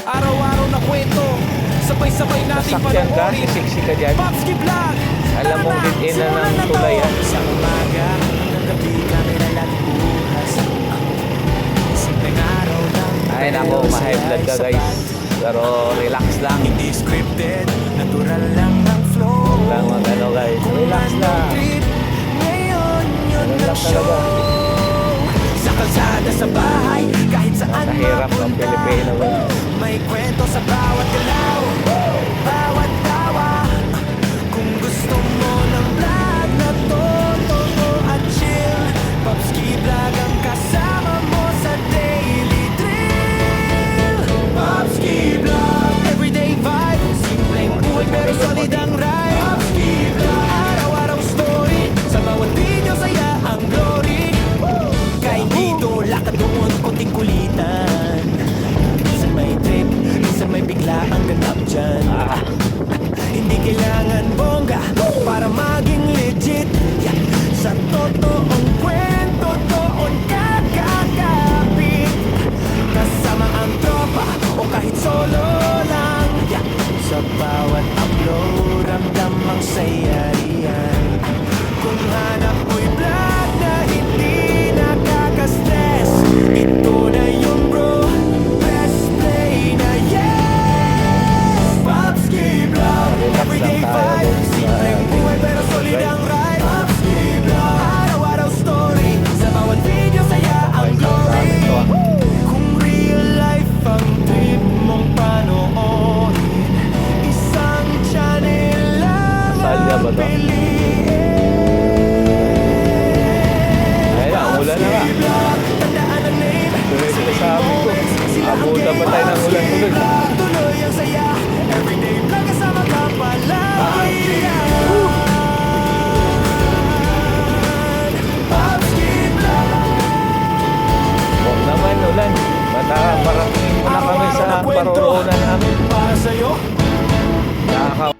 Araw-araw na kwento, sabay-sabay nating Sasakyan ka, panoorin. siksi ka dyan. Popski Vlog! Alam mong din-ina ng tulay yan. Sa umaga hanggang gabi kami na laging bukas. Simpleng araw lang. Ay nako, ma-high blood ka guys. Pero relax lang. Hindi scripted, natural lang ng flow. Lang mag-ano guys, relax lang. Ngayon yun ang Relax show. talaga. Sa kalsada, sa bahay, kahit saan Kahirap ng mapunta. Pilipino guys. May kwento sa bawat galaw, bawat tawa. Kung gusto mo ng vlog na totoo at chill, Popski Vlog ang kasama mo sa daily thrill. Popski Vlog, everyday vibe, simpleng buhay pero solid ang ride. Popski Vlog, araw-araw story, sa bawat video saya ang glory. Kahit dito, lakad doon, kunting kulitan. Minsan may trip, minsan may bigla ang ganap dyan. Hindi kailangan bongga para maging legit. Yeah. Sa totoong kwento, doon kakakapit. Kasama ang tropa o kahit solo lang. Yeah. Sa bawat upload, ramdam ang saya riyan. Kung hanap mo'y vlog na hindi nakaka-stress, ito na yung bro, best play na yes. Popski Vlog, everyday vibe, simpleng buhay pero solid ang ride. Popski Vlog, araw-araw story, sa bawat video saya ang glory. Kung real life ang trip mong panoorin, isang channel lang Salya ba ang to? piliin. Ayun na, ulan na nga. Tuloy sila sa amin ko. Abutan pa tayo ng ulan tuloy. Tuloy ang saya, everyday vlog kasama ka palagi. Popski Vlog. Huwag naman ulan. Bata, parating mo na kami sa Araw-araw na kwento paroroonan namin. para sa'yo. Nakaka